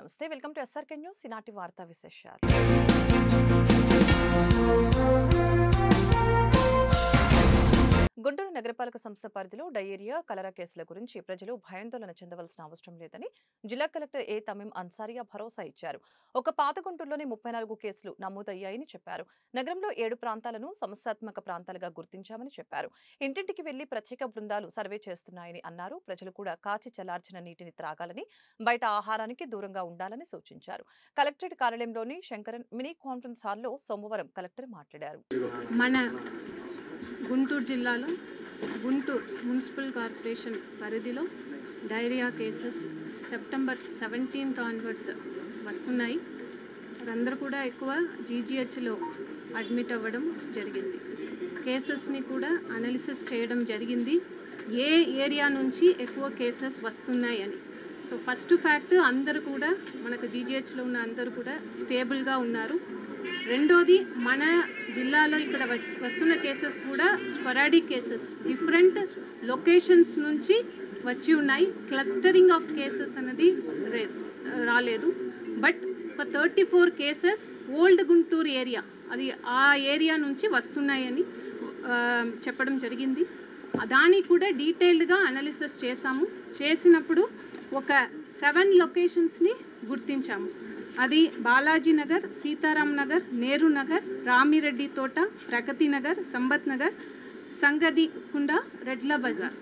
నమస్తే, welcome to SRK news. ఈనాటి వార్తా విశేషాలు. గుంటూరు నగరపాలక సంస్థ పరిధిలో డయేరియా, కలరా కేసుల గురించి ప్రజలు భయాందోళన చెందవలసిన అవసరం లేదని జిల్లా కలెక్టర్ ఏ తమీం అన్సారియా భరోసా ఇచ్చారు. ఒక పాత గుంటూరులోని 34 కేసులు నమోదయ్యాయని చెప్పారు. నగరంలో 7 ప్రాంతాలను సమస్యాత్మక ప్రాంతాలుగా గుర్తించామని చెప్పారు. ఇంటింటికి వెళ్లి ప్రత్యేక బృందాలు సర్వే చేస్తున్నాయని అన్నారు. ప్రజలు కూడా కాచి చల్లార్చిన నీటిని త్రాగాలని, బయట ఆహారానికి దూరంగా ఉండాలని సూచించారు. కలెక్టరేట్ కార్యాలయంలోని శంకరన్ మినీ కాన్ఫరెన్స్ హాల్లో సోమవారం కలెక్టర్ మాట్లాడారు. గుంటూరు జిల్లాలో గుంటూరు మున్సిపల్ కార్పొరేషన్ పరిధిలో diarrhoea cases September 17th onwards వస్తున్నాయి. వారందరూ కూడా ఎక్కువ జీజీహెచ్లో అడ్మిట్ అవ్వడం జరిగింది. కేసెస్ని కూడా అనాలిసిస్ చేయడం జరిగింది, ఏ ఏరియా నుంచి ఎక్కువ కేసెస్ వస్తున్నాయని. సో ఫస్ట్ ఫ్యాక్ట్, అందరూ కూడా మనకు జీజీహెచ్లో ఉన్న అందరూ కూడా స్టేబుల్గా ఉన్నారు. రెండోది, మన జిల్లాలో ఇక్కడ వస్తున్న కేసెస్ కూడా స్పొరాడిక్ కేసెస్, డిఫరెంట్ లొకేషన్స్ నుంచి వచ్చి ఉన్నాయి. క్లస్టరింగ్ ఆఫ్ కేసెస్ అనేది రాలేదు. బట్ ఒక 34 కేసెస్ ఓల్డ్ గుంటూరు ఏరియా, అది ఆ ఏరియా నుంచి వస్తున్నాయని చెప్పడం జరిగింది. దానికి కూడా డీటెయిల్డ్గా అనాలిసిస్ చేసినప్పుడు ఒక 7 లొకేషన్స్ని గుర్తించాము. అది బాలాజీ నగర్, సీతారాం నగర్, నేరు నగర్, రామిరెడ్డి తోట, ప్రగతి నగర్, సంబత్ నగర్, సంగదికుండ, రెడ్ల బజార్.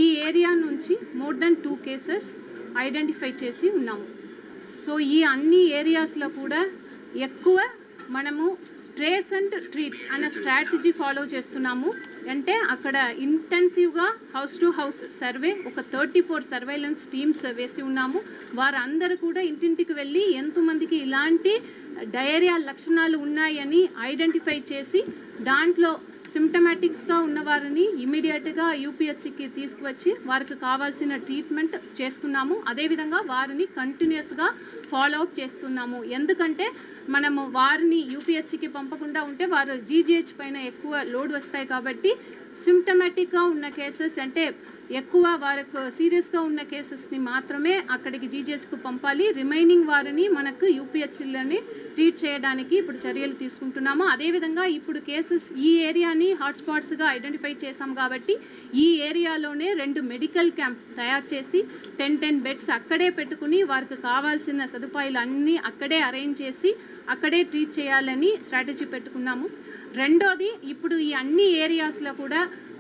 ఈ ఏరియా నుంచి మోర్ దెన్ 2 కేసెస్ ఐడెంటిఫై చేసి ఉన్నాము. సో ఈ అన్ని ఏరియాస్లో కూడా ఎక్కువ మనము ట్రేస్ అండ్ ట్రీట్ అనే స్ట్రాటజీ ఫాలో చేస్తున్నాము. అంటే అక్కడ ఇంటెన్సివ్గా హౌస్ టు హౌస్ సర్వే, ఒక 34 సర్వేలెన్స్ టీమ్స్ వేసి ఉన్నాము. వారందరూ కూడా ఇంటింటికి వెళ్ళి ఎంతమందికి ఇలాంటి డయేరియా లక్షణాలు ఉన్నాయని ఐడెంటిఫై చేసి దాంట్లో సిమ్టమాటిక్స్గా ఉన్నవారిని ఇమీడియట్గా యూపీహెచ్సికి తీసుకువచ్చి వారికి కావాల్సిన ట్రీట్మెంట్ చేస్తున్నాము. అదేవిధంగా వారిని కంటిన్యూస్గా ఫాలో అప్ చేస్తున్నాము. ఎందుకంటే మనము వారిని యూపీహెచ్సికి పంపకుండా ఉంటే వారు జీజీహెచ్ పైన ఎక్కువ లోడ్ వస్తాయి. కాబట్టి సిమ్టమాటిక్గా ఉన్న కేసెస్, అంటే ఎక్కువ వారికి సీరియస్గా ఉన్న కేసెస్ని మాత్రమే అక్కడికి జీజీహెచ్కు పంపాలి. రిమైనింగ్ వారిని మనకు యూపీహెచ్సిలని ట్రీట్ చేయడానికి ఇప్పుడు చర్యలు తీసుకుంటున్నాము. అదేవిధంగా ఇప్పుడు కేసెస్ ఈ ఏరియాని హాట్స్పాట్స్గా ఐడెంటిఫై చేశాం కాబట్టి ఈ ఏరియాలోనే 2 మెడికల్ క్యాంప్ తయారు చేసి 10 బెడ్స్ అక్కడే పెట్టుకుని వారికి కావాల్సిన సదుపాయాలు అన్నీ అక్కడే అరేంజ్ చేసి అక్కడే ట్రీట్ చేయాలని స్ట్రాటజీ పెట్టుకున్నాము. రెండోది, ఇప్పుడు ఈ అన్ని ఏరియాస్లో కూడా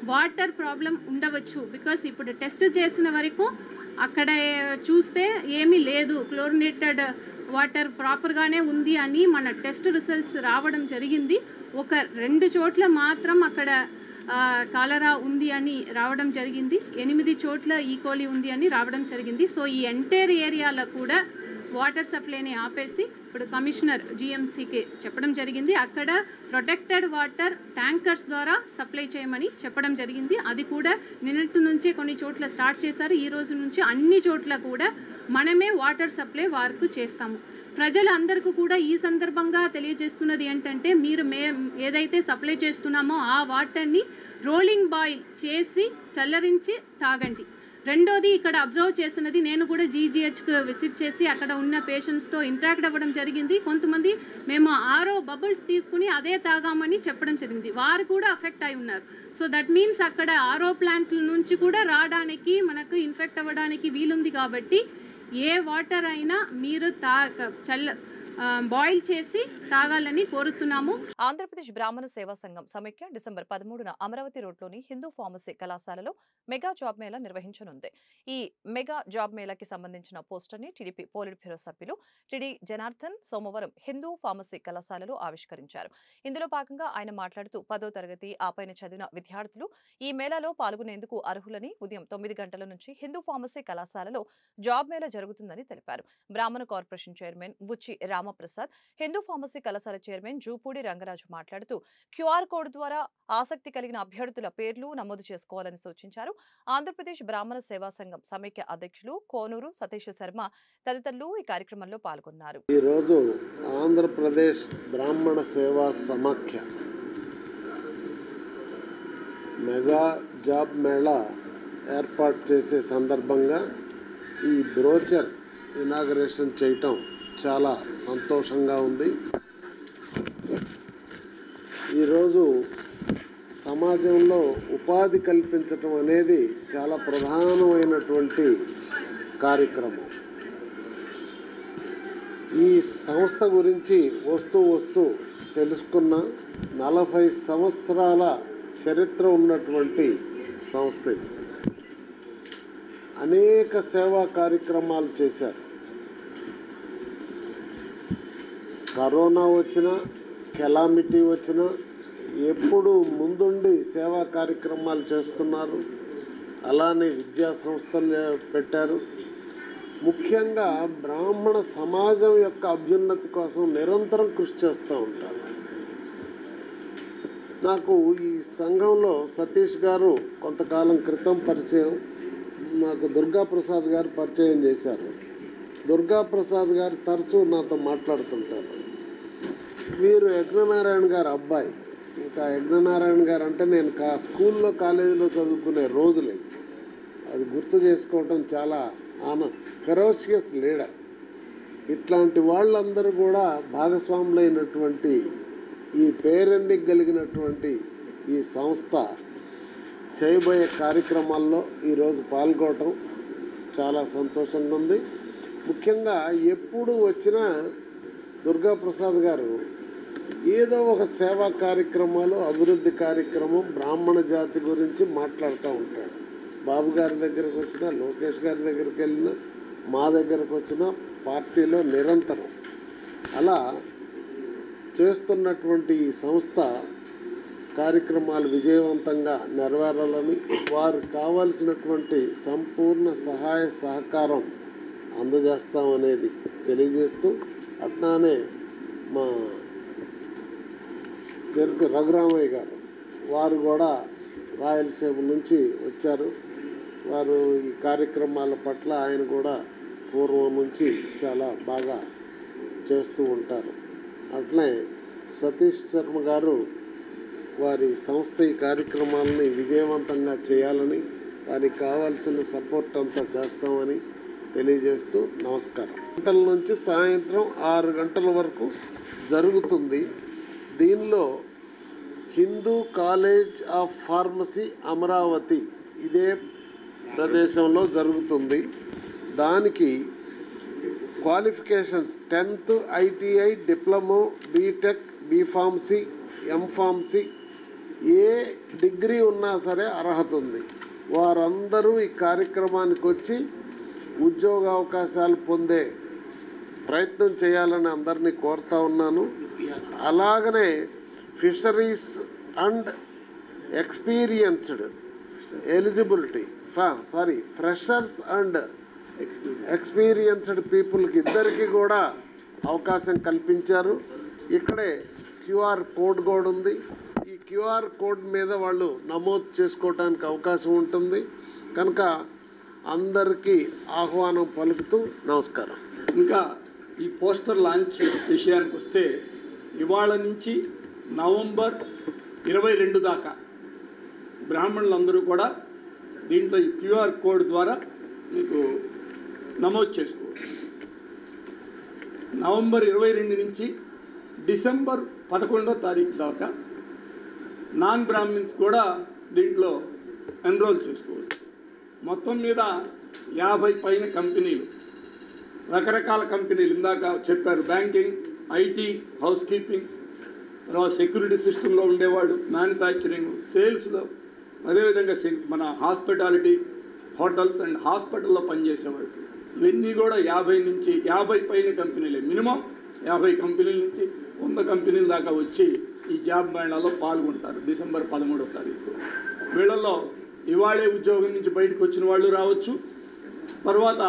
వాటర్ ప్రాబ్లం ఉండవచ్చు. బికాస్ ఇప్పుడు టెస్ట్ చేసిన వరకు అక్కడ చూస్తే ఏమీ లేదు, క్లోరినేటెడ్ వాటర్ ప్రాపర్గానే ఉంది అని మన టెస్ట్ రిజల్ట్స్ రావడం జరిగింది. ఒక 2 చోట్ల మాత్రం అక్కడ కాలరా ఉంది అని రావడం జరిగింది, 8 చోట్ల ఈకోలి ఉంది అని రావడం జరిగింది. సో ఈ ఎంటైర్ ఏరియాలో కూడా వాటర్ సప్లైని ఆపేసి ఇప్పుడు కమిషనర్ జిఎంసీకి చెప్పడం జరిగింది. అక్కడ ప్రొటెక్టెడ్ వాటర్ ట్యాంకర్స్ ద్వారా సప్లై చేయమని చెప్పడం జరిగింది. అది కూడా నిన్నటి నుంచే కొన్ని చోట్ల స్టార్ట్ చేశారు. ఈ రోజు నుంచి అన్ని చోట్ల కూడా మనమే వాటర్ సప్లై వారికి చేస్తాము. ప్రజలందరికీ కూడా ఈ సందర్భంగా తెలియజేస్తున్నది ఏంటంటే, మీరు ఏదైతే సప్లై చేస్తున్నామో ఆ వాటర్ని రోలింగ్ బాయిల్ చేసి చల్లరించి తాగండి. రెండోది, ఇక్కడ అబ్జర్వ్ చేసినది, నేను కూడా జీజీహెచ్కి విజిట్ చేసి అక్కడ ఉన్న పేషెంట్స్తో ఇంటరాక్ట్ అవ్వడం జరిగింది. కొంతమంది మేము ఆరో బబుల్స్ తీసుకుని అదే తాగామని చెప్పడం జరిగింది, వారు కూడా అఫెక్ట్ అయి ఉన్నారు. సో దట్ మీన్స్ అక్కడ ఆరో ప్లాంట్ల నుంచి కూడా రావడానికి మనకు ఇన్ఫెక్ట్ అవ్వడానికి వీలుంది. కాబట్టి ఏ వాటర్ అయినా మీరు బాయిల్ చేసి తాగాలని కోరుతున్నాము. ఆంధ్రప్రదేశ్ బ్రాహ్మణ సేవా సంఘం సమైక్య డిసెంబర్ 13న అమరావతి రోడ్లోని హిందూ ఫార్మసీ కళాశాలలో మెగా జాబ్ మేళా నిర్వహించనుంది. ఈ మెగా జాబ్ మేళాకి సంబంధించిన పోస్టర్ని టీడీపీ పోలిట్ బ్యూరో సభ్యులు టిడి జనార్దన్ సోమవారం హిందూ ఫార్మసీ కళాశాలలో ఆవిష్కరించారు. ఇందులో భాగంగా ఆయన మాట్లాడుతూ 10వ తరగతి ఆపైన చదివిన విద్యార్థులు ఈ మేళాలో పాల్గొనేందుకు అర్హులని, ఉదయం 9 గంటల నుంచి హిందూ ఫార్మసీ కళాశాలలో జాబ్ మేళా జరుగుతుందని తెలిపారు. బ్రాహ్మణ కార్పొరేషన్ చైర్మన్ బుచ్చి రామప్రసాద్, హిందూ ఫార్మసీ కళాశాల చైర్మన్ జూపూడి రంగరాజు మాట్లాడుతూ క్యూఆర్ కోడ్ ద్వారా ఆసక్తి కలిగిన అభ్యర్థుల పేర్లు నమోదు చేసుకోవాలని సూచించారు. ఆంధ్రప్రదేశ్ బ్రాహ్మణ సేవా సంఘం సమైక్య అధ్యక్షులు కోనూరు సతీష్ శర్మ తదితరులు ఈ కార్యక్రమంలో పాల్గొన్నారు. ఈరోజు ఆంధ్రప్రదేశ్ బ్రాహ్మణ సేవా సమాఖ్య మెగా జాబ్ మేళా ఏర్పాటు చేసే సందర్భంగా ఈ బ్రోచర్ ఇనాగరేషన్ చేయటం చాలా సంతోషంగా ఉంది. ఈరోజు సమాజంలో ఉపాధి కల్పించటం అనేది చాలా ప్రధానమైనటువంటి కార్యక్రమం. ఈ సంస్థ గురించి వస్తూ తెలుసుకున్న 40 సంవత్సరాల చరిత్ర ఉన్నటువంటి సంస్థ ఇది. అనేక సేవా కార్యక్రమాలు చేశారు. కరోనా వచ్చినా, కెలామిటీ వచ్చినా ఎప్పుడు ముందుండి సేవా కార్యక్రమాలు చేస్తున్నారు. అలానే విద్యా సంస్థలు పెట్టారు. ముఖ్యంగా బ్రాహ్మణ సమాజం యొక్క అభ్యున్నతి కోసం నిరంతరం కృషి చేస్తూ ఉంటారు. నాకు ఈ సంఘంలో సతీష్ గారు కొంతకాలం క్రితం పరిచయం, నాకు దుర్గాప్రసాద్ గారు పరిచయం చేశారు. దుర్గాప్రసాద్ గారు తరచూ నాతో మాట్లాడుతుంటారు. వీరు యజ్ఞనారాయణ గారు అబ్బాయి. ఇంకా యజ్ఞనారాయణ గారు అంటే నేను స్కూల్లో కాలేజీలో చదువుకునే రోజులే. అది గుర్తు చేసుకోవటం చాలా ఫెరోషియస్ లీడర్. ఇట్లాంటి వాళ్ళందరూ కూడా భాగస్వాములైనటువంటి ఈ పేరెన్నిక కలిగినటువంటి ఈ సంస్థ చేయబోయే కార్యక్రమాల్లో ఈరోజు పాల్గొనడం చాలా సంతోషంగా ఉంది. ముఖ్యంగా ఎప్పుడు వచ్చినా దుర్గాప్రసాద్ గారు ఏదో ఒక సేవా కార్యక్రమాలు, అభివృద్ధి కార్యక్రమం, బ్రాహ్మణ జాతి గురించి మాట్లాడుతూ ఉంటాడు. బాబు గారి దగ్గరకు వచ్చినా, లోకేష్ గారి దగ్గరికి వెళ్ళినా, మా దగ్గరకు వచ్చినా పార్టీలో నిరంతరం అలా చేస్తున్నటువంటి ఈ సంస్థ కార్యక్రమాలు విజయవంతంగా నెరవేరాలని, వారికి కావాల్సినటువంటి సంపూర్ణ సహాయ సహకారం అందజేస్తామనేది తెలియజేస్తూ, అట్లానే మా చెరుకు రఘురామయ్య గారు వారు కూడా రాయలసీమ నుంచి వచ్చారు. వారు ఈ కార్యక్రమాల పట్ల ఆయన కూడా పూర్వం నుంచి చాలా బాగా చేస్తూ ఉంటారు. అట్లే సతీష్ శర్మ గారు వారి సంస్థ ఈ కార్యక్రమాలని విజయవంతంగా చేయాలని, వారికి కావాల్సిన సపోర్ట్ అంతా చేస్తామని తెలియజేస్తూ నమస్కారం. గంటల నుంచి సాయంత్రం 6 గంటల వరకు జరుగుతుంది. దీనిలో Hindu college of pharmacy Amaravati ఇదే ప్రదేశంలో జరుగుతుంది. దానికి qualifications 10th ITI, diploma, B Tech, B Pharmacy, M Pharmacy ఏ డిగ్రీ ఉన్నా సరే అర్హత ఉంది. వారందరూ ఈ కార్యక్రమానికి వచ్చి ఉద్యోగ అవకాశాలు పొందే ప్రయత్నం చేయాలని అందరినీ కోరుతా ఉన్నాను. అలాగనే fisheries and experienced eligibility freshers and experienced పీపుల్కి ఇద్దరికి కూడా అవకాశం కల్పించారు. ఇక్కడే QR కోడ్ కూడా ఉంది. ఈ QR కోడ్ మీద వాళ్ళు నమోదు చేసుకోవడానికి అవకాశం ఉంటుంది. కనుక అందరికీ ఆహ్వానం పలుకుతూ నమస్కారం. ఇంకా ఈ పోస్టర్ లాంచ్ విషయానికి వస్తే, ఇవాళ నుంచి నవంబర్ 22 దాకా బ్రాహ్మణులందరూ కూడా దీంట్లో ఈ QR కోడ్ ద్వారా మీకు నమోదు చేసుకోవచ్చు. నవంబర్ 22 నుంచి డిసెంబర్ 11వ తారీఖు దాకా నాన్ బ్రాహ్మిన్స్ కూడా దీంట్లో ఎన్రోల్ చేసుకోవచ్చు. మొత్తం మీద 50 పైన కంపెనీలు, రకరకాల కంపెనీలు ఇందాక చెప్పారు. బ్యాంకింగ్, IT, హౌస్ కీపింగ్, తర్వాత సెక్యూరిటీ సిస్టంలో ఉండేవాడు, మ్యానుఫ్యాక్చరింగ్, సేల్స్లో, అదేవిధంగా మన హాస్పిటాలిటీ, హోటల్స్ అండ్ హాస్పిటల్లో పనిచేసేవాడు. ఇవన్నీ కూడా 50 పైన కంపెనీలే. మినిమం 50 కంపెనీల నుంచి 100 కంపెనీల దాకా వచ్చి ఈ జాబ్ మేళాలో పాల్గొంటారు డిసెంబర్ 13వ తారీఖు. వీళ్ళల్లో ఇవాళే ఉద్యోగం నుంచి బయటకు వచ్చిన వాళ్ళు రావచ్చు, తర్వాత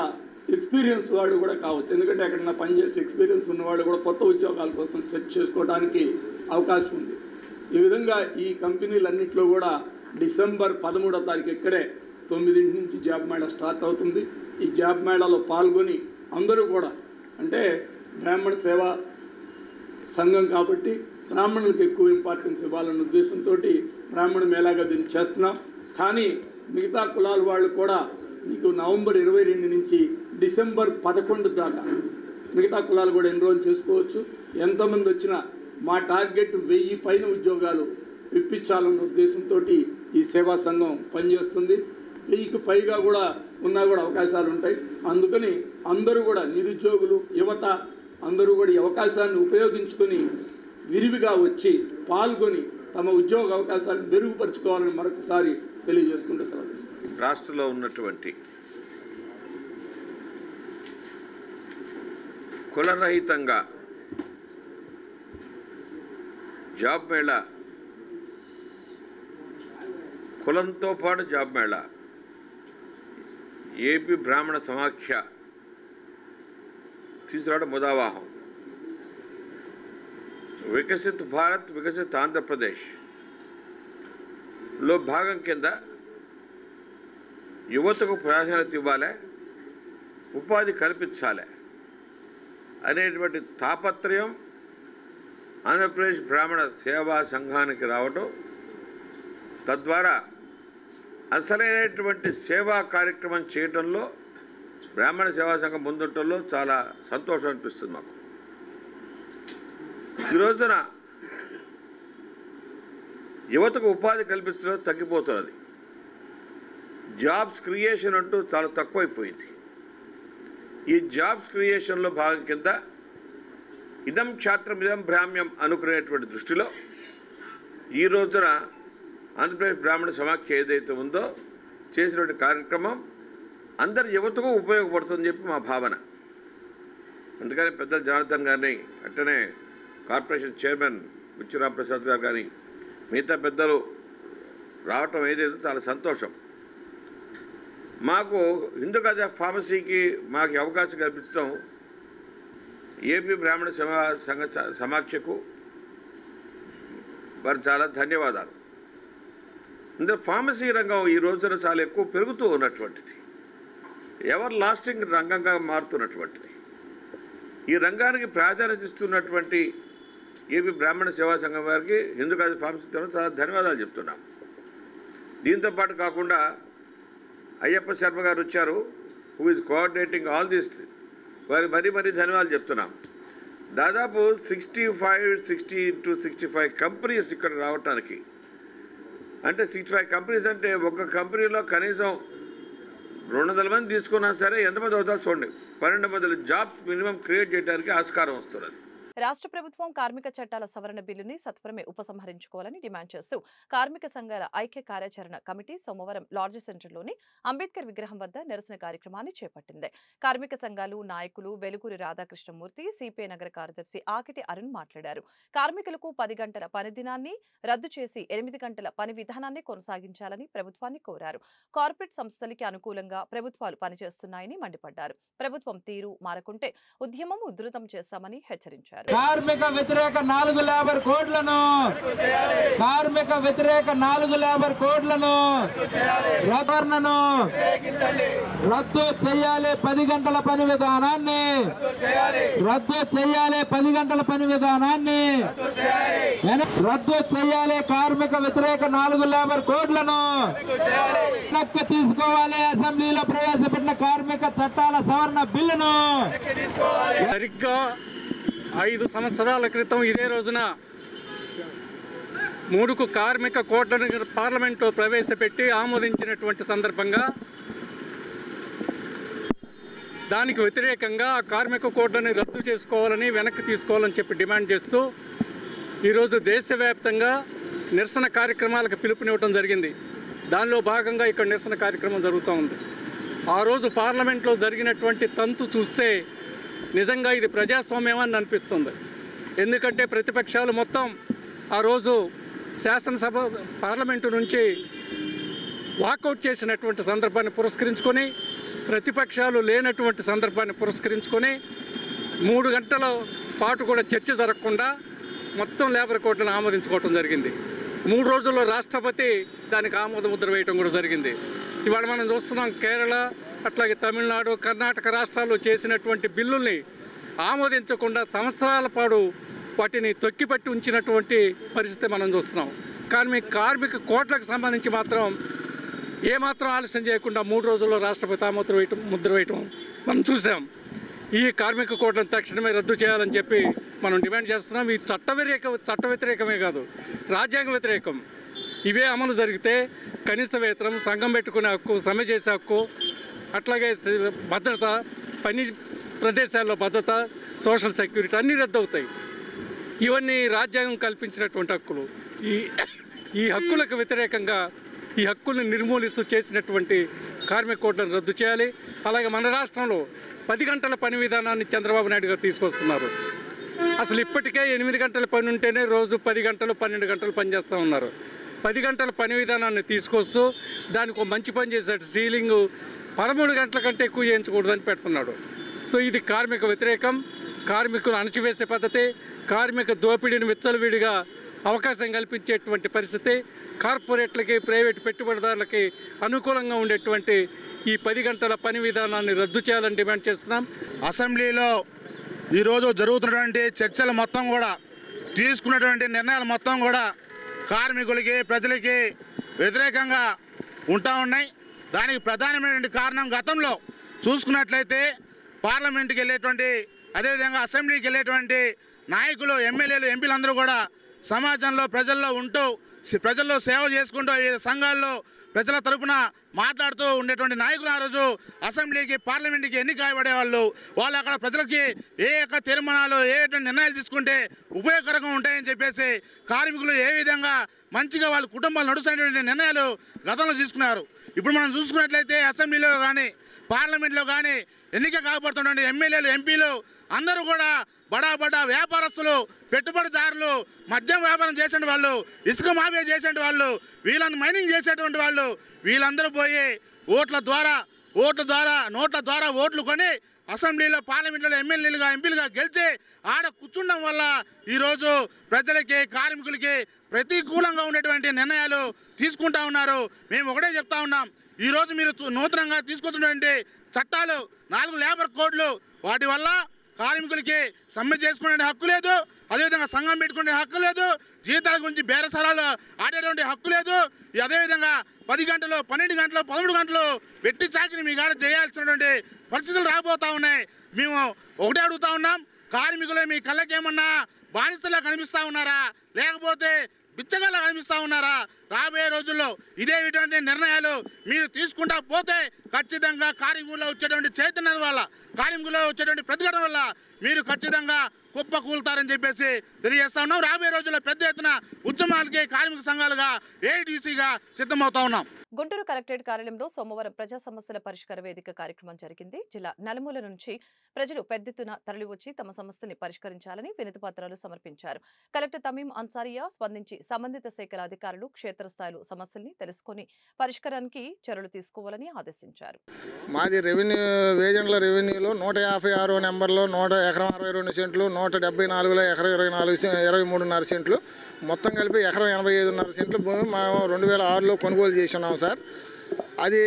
ఎక్స్పీరియన్స్ వాళ్ళు కూడా కావచ్చు. ఎందుకంటే ఎక్కడన్నా పనిచేసి ఎక్స్పీరియన్స్ ఉన్నవాళ్ళు కూడా కొత్త ఉద్యోగాల కోసం సెర్చ్ చేసుకోవడానికి అవకాశం ఉంది. ఈ విధంగా ఈ కంపెనీలన్నింటిలో కూడా డిసెంబర్ 13వ తారీఖు ఇక్కడే 9 నుంచి జాబ్ మేళా స్టార్ట్ అవుతుంది. ఈ జాబ్ మేళాలో పాల్గొని అందరూ కూడా, అంటే బ్రాహ్మణ సేవా సంఘం కాబట్టి బ్రాహ్మణులకు ఎక్కువ ఇంపార్టెన్స్ ఇవ్వాలన్న ఉద్దేశంతో బ్రాహ్మణ మేళాగా దీన్ని చేస్తున్నాం. కానీ మిగతా కులాల వాళ్ళు కూడా నీకు నవంబర్ 22 నుంచి డిసెంబర్ 11 దాకా మిగతా కులాలు కూడా ఎన్రోల్ చేసుకోవచ్చు. ఎంతమంది వచ్చినా మా టార్గెట్ 1000 పైన ఉద్యోగాలు ఇప్పించాలన్న ఉద్దేశంతో ఈ సేవా సంఘం పనిచేస్తుంది. 1000కి పైగా కూడా ఉన్నా కూడా అవకాశాలు ఉంటాయి. అందుకని అందరూ కూడా నిరుద్యోగులు, యువత అందరూ కూడా ఈ అవకాశాన్ని ఉపయోగించుకొని విరివిగా వచ్చి పాల్గొని తమ ఉద్యోగ అవకాశాలను మెరుగుపరుచుకోవాలని మరొకసారి తెలియజేసుకుంటూ సెలవు. రాష్ట్రంలో ఉన్నటువంటి కులరహితంగా జాబ్ మేళా, కులంతో పాటు జాబ్ మేళా ఏపీ బ్రాహ్మణ సమాఖ్య తీసుకురావడం ముదావాహం. వికసిత్ భారత్, వికసిత్ ఆంధ్రప్రదేశ్లో భాగం కింద యువతకు ప్రాధాన్యత ఇవ్వాలి, ఉపాధి కల్పించాలి అనేటువంటి తాపత్రయం ఆంధ్రప్రదేశ్ బ్రాహ్మణ సేవా సంఘానికి రావడం, తద్వారా అసలైనటువంటి సేవా కార్యక్రమం చేయడంలో బ్రాహ్మణ సేవా సంఘం ముందుంటంలో చాలా సంతోషం అనిపిస్తుంది మాకు. ఈ రోజున యువతకు ఉపాధి కల్పించడం తగ్గిపోతున్నది. జాబ్స్ క్రియేషన్ అంటూ చాలా తక్కువైపోయింది. ఈ జాబ్స్ క్రియేషన్లో భాగం కింద ఇదం క్షాత్రం ఇదం బ్రాహ్మ్యం అనుకునేటువంటి దృష్టిలో ఈ రోజున ఆంధ్రప్రదేశ్ బ్రాహ్మణ సమాఖ్య ఏదైతే ఉందో చేసినటువంటి కార్యక్రమం అందరి యువతకు ఉపయోగపడుతుందని చెప్పి మా భావన. అందుకని పెద్దలు జనార్దన్ గారిని, అట్టనే కార్పొరేషన్ చైర్మన్ బుచ్చిరామ్ ప్రసాద్ గారు కానీ మిగతా పెద్దలు రావటం ఏదైతే చాలా సంతోషం. మాకు హిందూ కాలేజ్ ఆఫ్ ఫార్మసీకి మాకు అవకాశం కల్పించడం ఏపీ బ్రాహ్మణ సంఘ సమాఖ్యకు వారు చాలా ధన్యవాదాలు. ఇందులో ఫార్మసీ రంగం ఈ రోజున చాలా ఎక్కువ పెరుగుతూ ఉన్నటువంటిది, ఎవర్ లాస్టింగ్ రంగంగా మారుతున్నటువంటిది. ఈ రంగానికి ప్రాధాన్యత ఇస్తున్నటువంటి ఏపీ బ్రాహ్మణ సేవా సంఘం వారికి హిందూ కాలేజ్ ఫార్మసీ తరఫున చాలా ధన్యవాదాలు చెప్తున్నాం. దీంతోపాటు కాకుండా అయ్యప్ప శర్మ గారు వచ్చారు, who is coordinating all this, వారి మరీ ధన్యవాదాలు చెప్తున్నాం. దాదాపు 60-65 కంపెనీస్ ఇక్కడ రావటానికి, అంటే 65 కంపెనీస్ అంటే ఒక కంపెనీలో కనీసం 200 మంది తీసుకున్నా సరే ఎంతమంది అవుతారో చూడండి, 1200 జాబ్స్ మినిమం క్రియేట్ చేయడానికి ఆస్కారం వస్తున్నది. రాష్ట్ర ప్రభుత్వం కార్మిక చట్టాల సవరణ బిల్లుని సత్వరమే ఉపసంహరించుకోవాలని డిమాండ్ చేస్తూ కార్మిక సంఘాల ఐక్య కార్యాచరణ కమిటీ సోమవారం లాడ్జ్ సెంటర్లోని అంబేద్కర్ విగ్రహం వద్ద నిరసన కార్యక్రమాన్ని చేపట్టింది. కార్మిక సంఘాలు నాయకులు వెలుగురి రాధాకృష్ణమూర్తి, సిపిఐ నగర కార్యదర్శి ఆకిటి అరుణ్ మాట్లాడారు. కార్మికులకు 10 గంటల పని దినాన్ని రద్దు చేసి 8 గంటల పని విధానాన్ని కొనసాగించాలని ప్రభుత్వాన్ని కోరారు. కార్పొరేట్ సంస్థలకి అనుకూలంగా ప్రభుత్వాలు పనిచేస్తున్నాయని మండిపడ్డారు. ప్రభుత్వం తీరు మారకుంటే ఉద్యమం ఉధృతం చేస్తామని హెచ్చరించారు. కార్మిక వ్యతిరేక 4 లేబర్ కోడ్లను రద్దు చేయాలి. 10 గంటల పని విధానాన్ని రద్దు చేయాలి. 10 గంటల పని విధానాన్ని రద్దు చేయాలి. కార్మిక వ్యతిరేక 4 లేబర్ కోడ్లను వెనక్కి తీసుకోవాలి. అసెంబ్లీలో ప్రవేశపెట్టిన కార్మిక చట్టాల సవరణ బిల్లును సరిగ్గా 5 సంవత్సరాల క్రితం ఇదే రోజున 3 కార్మిక కోడ్లను పార్లమెంట్లో ప్రవేశపెట్టి ఆమోదించినటువంటి సందర్భంగా దానికి వ్యతిరేకంగా ఆ కార్మిక కోడ్లను రద్దు చేసుకోవాలని, వెనక్కి తీసుకోవాలని చెప్పి డిమాండ్ చేస్తూ ఈరోజు దేశవ్యాప్తంగా నిరసన కార్యక్రమాలకు పిలుపునివ్వడం జరిగింది. దానిలో భాగంగా ఇక్కడ నిరసన కార్యక్రమం జరుగుతూ ఉంది. ఆ రోజు పార్లమెంట్లో జరిగినటువంటి తంతు చూస్తే నిజంగా ఇది ప్రజాస్వామ్యం అని అనిపిస్తుంది. ఎందుకంటే ప్రతిపక్షాలు మొత్తం ఆ రోజు శాసనసభ పార్లమెంటు నుంచి వాకౌట్ చేసినటువంటి సందర్భాన్ని పురస్కరించుకొని, ప్రతిపక్షాలు లేనటువంటి సందర్భాన్ని పురస్కరించుకొని 3 గంటల పాటు కూడా చర్చ జరగకుండా మొత్తం లేబర్ కోడ్లను ఆమోదించుకోవటం జరిగింది. 3 రోజుల్లో రాష్ట్రపతి దానికి ఆమోద ముద్ర వేయటం కూడా జరిగింది. ఇవాళ మనం చూస్తున్నాం కేరళ, అట్లాగే తమిళనాడు, కర్ణాటక రాష్ట్రాల్లో చేసినటువంటి బిల్లుల్ని ఆమోదించకుండా సంవత్సరాల పాటు వాటిని తొక్కిపట్టి ఉంచినటువంటి పరిస్థితి మనం చూస్తున్నాం. కానీ కార్మిక కోట్లకు సంబంధించి మాత్రం ఏమాత్రం ఆలస్యం చేయకుండా 3 రోజుల్లో రాష్ట్రపతి ముద్ర వేయటం మనం చూసాం. ఈ కార్మిక కోడ్లను తక్షణమే రద్దు చేయాలని చెప్పి మనం డిమాండ్ చేస్తున్నాం. ఈ చట్ట వ్యతిరేకమే కాదు, రాజ్యాంగ వ్యతిరేకం. ఇవే అమలు జరిగితే కనీస వేతనం, సంఘం పెట్టుకునే హక్కు, సమ్మె చేసే హక్కు, అట్లాగే భద్రత, పని ప్రదేశాల్లో భద్రత, సోషల్ సెక్యూరిటీ అన్నీ రద్దు అవుతాయి. ఇవన్నీ రాజ్యాంగం కల్పించినటువంటి హక్కులు. ఈ హక్కులకు వ్యతిరేకంగా ఈ హక్కులను నిర్మూలిస్తూ చేసినటువంటి కార్మిక కోడ్లను రద్దు చేయాలి. అలాగే మన రాష్ట్రంలో 10 గంటల పని విధానాన్ని చంద్రబాబు నాయుడు గారు తీసుకొస్తున్నారు. అసలు ఇప్పటికే 8 గంటల పని ఉంటేనే రోజు 10 గంటలు 12 గంటలు పనిచేస్తూ ఉన్నారు. 10 గంటల పని విధానాన్ని తీసుకొస్తూ దానికి ఒక మంచి పని చేశాడు. సీలింగ్ 13 గంటల కంటే ఎక్కువ చేయించకూడదని పెడుతున్నాడు. సో ఇది కార్మిక వ్యతిరేకం, కార్మికులు అణచివేసే పద్ధతి, కార్మిక దోపిడీని విచ్చలవిడిగా అవకాశం కల్పించేటువంటి పరిస్థితి, కార్పొరేట్లకి, ప్రైవేట్ పెట్టుబడిదారులకి అనుకూలంగా ఉండేటువంటి ఈ 10 గంటల పని విధానాన్ని రద్దు చేయాలని డిమాండ్ చేస్తున్నాం. అసెంబ్లీలో ఈరోజు జరుగుతున్నటువంటి చర్చలు మొత్తం కూడా, తీసుకున్నటువంటి నిర్ణయాలు మొత్తం కూడా కార్మికులకి, ప్రజలకి వ్యతిరేకంగా ఉంటా ఉన్నాయి. దానికి ప్రధానమైనటువంటి కారణం, గతంలో చూసుకున్నట్లయితే పార్లమెంట్కి వెళ్ళేటువంటి, అదేవిధంగా అసెంబ్లీకి వెళ్ళేటువంటి నాయకులు, ఎమ్మెల్యేలు, ఎంపీలు అందరూ కూడా సమాజంలో, ప్రజల్లో ఉంటూ, ప్రజల్లో సేవ చేసుకుంటూ, సంఘాల్లో ప్రజల తరపున మాట్లాడుతూ ఉండేటువంటి నాయకులు ఆ రోజు అసెంబ్లీకి, పార్లమెంట్కి ఎన్నిక కాబడేవాళ్ళు. వాళ్ళు అక్కడ ప్రజలకి ఏ యొక్క తీర్మానాలు, ఏ నిర్ణయాలు తీసుకుంటే ఉపయోగకరంగా ఉంటాయని చెప్పేసి, కార్మికులు ఏ విధంగా మంచిగా వాళ్ళ కుటుంబాలు నడుస్తున్నటువంటి నిర్ణయాలు గతంలో తీసుకున్నారు. ఇప్పుడు మనం చూసుకున్నట్లయితే అసెంబ్లీలో కానీ, పార్లమెంట్లో కానీ ఎన్నిక కాబడుతున్నటువంటి ఎమ్మెల్యేలు, ఎంపీలు అందరూ కూడా బడా వ్యాపారస్తులు, పెట్టుబడిదారులు, మద్యం వ్యాపారం చేసే వాళ్ళు, ఇసుక మాఫియా చేసే వాళ్ళు, వీళ్ళని మైనింగ్ చేసేటువంటి వాళ్ళు, వీళ్ళందరూ పోయి ఓట్ల ద్వారా నోట్ల ద్వారా ఓట్లు కొని అసెంబ్లీలో, పార్లమెంట్లో ఎమ్మెల్యేలుగా, ఎంపీలుగా గెలిచి ఆడ కూర్చుండడం వల్ల ఈరోజు ప్రజలకి, కార్మికులకి ప్రతికూలంగా ఉండేటువంటి నిర్ణయాలు తీసుకుంటా ఉన్నారు. మేము ఒకటే చెప్తా ఉన్నాం, ఈరోజు మీరు నూతనంగా తీసుకొచ్చినటువంటి చట్టాలు, 4 లేబర్ కోడ్లు, వాటి వల్ల కార్మికులకి సమ్మె చేసుకునే హక్కు లేదు, అదేవిధంగా సంఘం పెట్టుకునే హక్కు లేదు, జీతాల గురించి బేరసారాలు ఆడేటువంటి హక్కు లేదు. అదేవిధంగా 10 గంటలు, 12 గంటలు, 13 గంటలు వెట్టి చాకిరి మీ కాడ చేయాల్సినటువంటి పరిస్థితులు రాబోతూ ఉన్నాయి. మేము ఒకటే అడుగుతా ఉన్నాం, కార్మికులే మీ కళ్ళకేమన్నా బానిసలా కనిపిస్తూ ఉన్నారా, లేకపోతే బిచ్చగల్లా కనిపిస్తూ ఉన్నారా? రాబోయే రోజుల్లో ఇదే విధమైన నిర్ణయాలు మీరు తీసుకుంటా పోతే ఖచ్చితంగా కార్మికుల్లో వచ్చేటువంటి చైతన్యం వల్ల, కార్మికుల్లో వచ్చేటువంటి ప్రతిఘటన వల్ల మీరు ఖచ్చితంగా కుప్ప కూలుతారని చెప్పేసి తెలియజేస్తా ఉన్నాం. రాబోయే రోజుల్లో పెద్ద ఎత్తున ఉద్యమాలకి కార్మిక సంఘాలుగా, ఏఐటీసీగా సిద్ధమవుతా ఉన్నాం. గుంటూరు కలెక్టరేట్ కార్యాలయంలో సోమవారం ప్రజా సమస్యల పరిష్కార వేదిక కార్యక్రమం జరిగింది. జిల్లా నలుమూల నుంచి ప్రజలు పెద్ద ఎత్తున తరలివచ్చి తమ సమస్యని పరిష్కరించాలని వినతి పత్రాలు సమర్పించారు. కలెక్టర్ తమీం అన్సారియా స్పందించి సంబంధిత శాఖల అధికారులు క్షేత్రస్థాయిలో సమస్యల్ని తెలుసుకుని పరిష్కారానికి చర్యలు తీసుకోవాలని ఆదేశించారు. మాది వేజెండ్ల రెవెన్యూలో 156 నెంబర్లో 100 ఎకరం 62 సెంట్లు, 174లో ఎకరం 23.5 సెంట్లు, మొత్తం కలిపి ఎకరం 85.5 సెంట్లు భూమి మేము 2006లో కొనుగోలు చేస్తున్నాం సార్. అది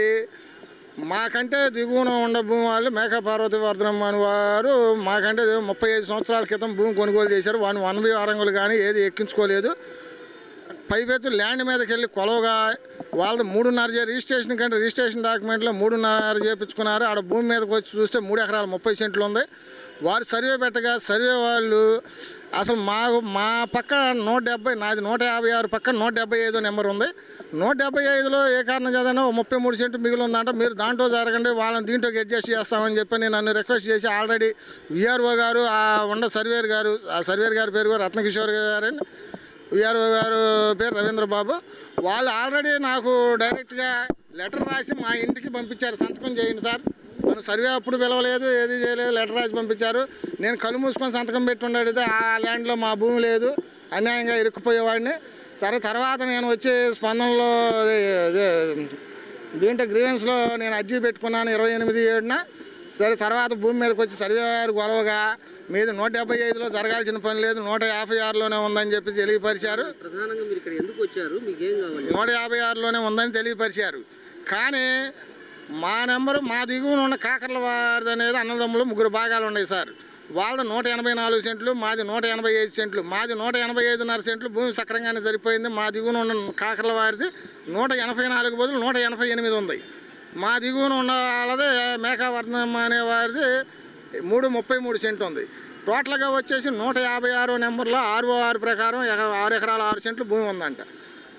మాకంటే దిగువన ఉన్న భూమి వాళ్ళు మేకా పార్వతీవర్ధనం అని వారు మాకంటే 35 సంవత్సరాల క్రితం భూమి కొనుగోలు చేశారు. వాడిని 1B వారంగులు కానీ ఏది ఎక్కించుకోలేదు. పైపెత్తు ల్యాండ్ మీదకి వెళ్ళి కొలవగా వాళ్ళది 3.5 రిజిస్ట్రేషన్ కంటే రిజిస్ట్రేషన్ డాక్యుమెంట్లో 3.5 చేయించుకున్నారు. ఆడ భూమి మీదకి వచ్చి చూస్తే 3 ఎకరాలు 30 సెంట్లు ఉంది. వారు సర్వే పెట్టగా సర్వే వాళ్ళు అసలు మా పక్క 170, నాది 156 పక్కన 175 నెంబర్ ఉంది. 175లో ఏ కారణం చేదనో 33 సెంట్లు మిగిలి ఉందంట. మీరు దాంట్లో జరగండి, వాళ్ళని దీంట్లోకి అడ్జస్ట్ చేస్తామని చెప్పి నన్ను రిక్వెస్ట్ చేసి ఆల్రెడీ విఆర్ఓ గారు, ఆ సర్వేర్ గారు, ఆ సర్వేర్ గారి పేరు రత్నకిషోర్ గారని, విఆర్ఓ గారు పేరు రవీంద్రబాబు, వాళ్ళు ఆల్రెడీ నాకు డైరెక్ట్గా లెటర్ రాసి మా ఇంటికి పంపించారు. సంతకం చేయండి సార్, నన్ను సర్వే అప్పుడు పిలవలేదు, ఏది చేయలేదు, లెటర్ రాసి పంపించారు. నేను కళ్ళు మూసుకొని సంతకం పెట్టుండేది ఆ ల్యాండ్లో మా భూమి లేదు, అన్యాయంగా ఇరుక్కుపోయేవాడిని. సరే తర్వాత నేను వచ్చి స్పందనలో దీంట్లో గ్రీవెన్స్లో నేను అర్జీ పెట్టుకున్నాను 28/7న. సరే తర్వాత భూమి మీదకి వచ్చి సర్వే గారు గొడవగా మీది 175లో జరగాల్సిన పని లేదు, 156లోనే ఉందని చెప్పి తెలియపరిచారు. 156లోనే ఉందని తెలియపరిచారు. కానీ మా నెంబరు, మా దిగువన ఉన్న కాకర్ల వారిది అనేది అన్నదమ్ములు 3 భాగాలు ఉన్నాయి సార్. వాళ్ళ 184 సెంట్లు, మాది 185 సెంట్లు. మాది 185.5 సెంట్లు భూమి సక్రంగానే సరిపోయింది. మా దిగువన ఉన్న కాకర్ల వారిది 184 బదులు 188 ఉంది. మా దిగువన ఉన్న వాళ్ళదే మేఘవర్ణం అనే వారిది 333 సెంట్లు ఉంది. టోటల్గా వచ్చేసి 156 నెంబర్లో 6 ప్రకారం 6 ఎకరాల 6 సెంట్లు భూమి ఉందంట.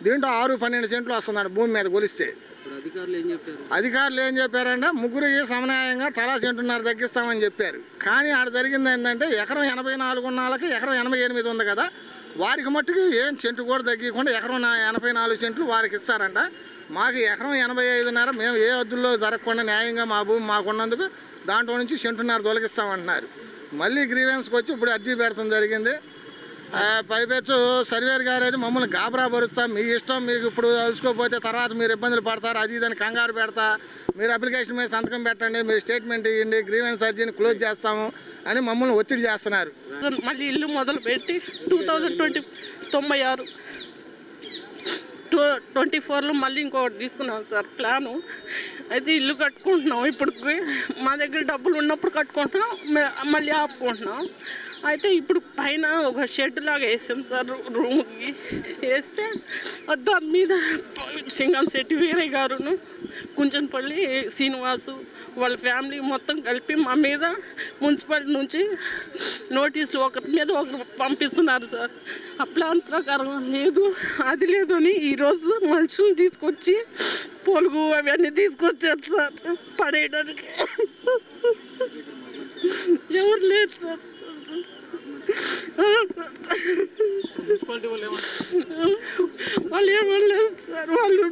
దీంట్లో 6-12 సెంట్లు వస్తుందంట భూమి మీద కొలిస్తే. అధికారులు ఏం చెప్పారంటే ముగ్గురికి సమన్యాయంగా తలా సెంటున్నర తగ్గిస్తామని చెప్పారు. కానీ ఆడ జరిగింది ఏంటంటే ఎకరం 84 ఉన్న వాళ్ళకి ఎకరం 88 ఉంది కదా, వారికి మట్టుకు ఏం సెంటు కూడా తగ్గకుండా ఎకరం 84 సెంట్లు వారికి ఇస్తారంట. మాకు ఎకరం 85.5 మేము ఏ హద్దుల్లో జరగకుండా న్యాయంగా మా భూమి మాకున్నందుకు దాంట్లో నుంచి సెంటున్నర తొలగిస్తామంటున్నారు. మళ్ళీ గ్రీవెన్స్కి వచ్చి ఇప్పుడు అర్జీ పెడతాం జరిగింది. పైపెచ్చు సర్వేర్ గారు అయితే మమ్మల్ని గాబరా పరుస్తాం, మీ ఇష్టం, మీకు ఇప్పుడు తెలుసుకోకపోతే తర్వాత మీరు ఇబ్బందులు పడతారు, అది ఇదని కంగారు పెడతా, మీరు అప్లికేషన్ మీద సంతకం పెట్టండి, మీరు స్టేట్మెంట్ ఇవ్వండి, గ్రీవెన్స్ అర్జీని క్లోజ్ చేస్తాము అని మమ్మల్ని ఒత్తిడి చేస్తున్నారు. మళ్ళీ ఇల్లు మొదలు పెట్టి 2024లో మళ్ళీ ఇంకొకటి తీసుకున్నాం సార్ ప్లాను. అయితే ఇల్లు కట్టుకుంటున్నాం. ఇప్పుడు మా దగ్గర డబ్బులు ఉన్నప్పుడు కట్టుకుంటున్నాం, మళ్ళీ ఆపుకుంటున్నాం. అయితే ఇప్పుడు పైన ఒక షెడ్ లాగా వేసాం సార్ రూమ్కి. వేస్తే దాని మీద సింగంశెట్టి వీరయ్య గారును, కుంచనపల్లి శ్రీనివాసు వాళ్ళ ఫ్యామిలీ మొత్తం కలిపి మా మీద మున్సిపాలిటీ నుంచి నోటీసులు ఒకరి మీద ఒకరు పంపిస్తున్నారు సార్. ఆ ప్లాన్ ప్రకారం లేదు, అది లేదు అని ఈరోజు మనుషులు తీసుకొచ్చి పొలుగు అవన్నీ తీసుకొచ్చారు సార్ పడేయడానికి. ఎవరు లేరు సార్. వాళ్ళు ఏమనలేదు సార్. వాళ్ళు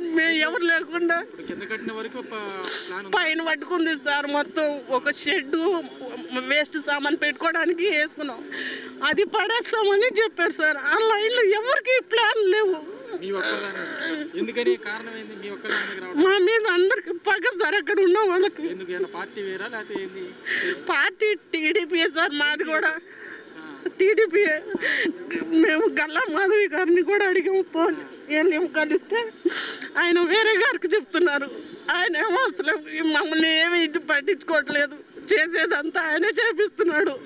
ఎవరు లేకుండా పైన పట్టుకుంది సార్. మొత్తం ఒక షెడ్ వేస్ట్ సామాన్ పెట్టుకోవడానికి వేసుకున్నాం, అది పడేస్తామని చెప్పారు సార్. ఆ లైన్లో ఎవరికి ప్లాన్ లేవు. మా మీద అందరికి పగ సార్. అక్కడ ఉన్న వాళ్ళకి పార్టీ టీడీపీ సార్. మాది కూడా టీడీపీ. మేము గల్లా మాధవి గారిని కూడా అడిగాము, ఫోన్ ఏం కలిస్తే ఆయన వేరే గారికి చెప్తున్నారు. ఆయన ఏమో అసలు మమ్మల్ని ఏమి ఇది పట్టించుకోవట్లేదు, చేసేదంతా ఆయనే చేపిస్తున్నాడు.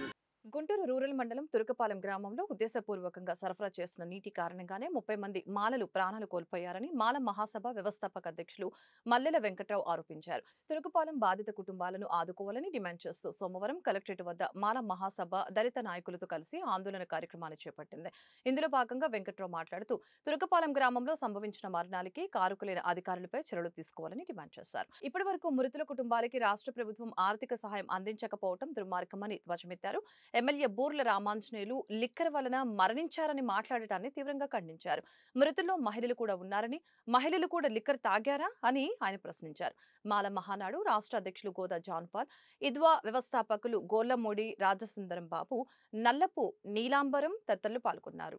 గుంటూరు రూరల్ మండలం తురుకపాలెం గ్రామంలో ఉద్దేశపూర్వకంగా సరఫరా చేసిన నీటి కారణంగానే 30 మంది మాలలు ప్రాణాలు కోల్పోయారని మాల మహాసభ వ్యవస్థాపక అధ్యక్షులు మల్లెల వెంకట్రావు ఆరోపించారు. తురుకపాలెం బాధిత కుటుంబాలను ఆదుకోవాలని డిమాండ్ చేస్తూ సోమవారం కలెక్టరేట్ వద్ద మాల మహాసభ దళిత నాయకులతో కలిసి ఆందోళన కార్యక్రమాన్ని చేపట్టింది. ఇందులో భాగంగా వెంకట్రావు మాట్లాడుతూ తురుకపాలెం గ్రామంలో సంభవించిన మరణాలకి కారకులైన అధికారులపై చర్యలు తీసుకోవాలని డిమాండ్ చేశారు. ఇప్పటి వరకు మృతుల కుటుంబాలకి రాష్ట్ర ప్రభుత్వం ఆర్థిక సహాయం అందించకపోవడం దుర్మార్గమని ధ్వజమెత్తారు. ఎమ్మెల్యే బూర్ల రామాంజనేయులు లిక్కర్ వలన మరణించారని మాట్లాడటాన్ని తీవ్రంగా ఖండించారు. మృతుల్లో మహిళలు కూడా ఉన్నారని, మహిళలు కూడా లిక్కర్ తాగారా అని ఆయన ప్రశ్నించారు. మాల మహానాడు రాష్ట్ర అధ్యక్షులు గోదా జాన్పాల్, ఇద్వా వ్యవస్థాపకులు గోళ్లమూడి రాజసుందరం బాబు, నల్లపు నీలాంబరం తదితరులు పాల్గొన్నారు.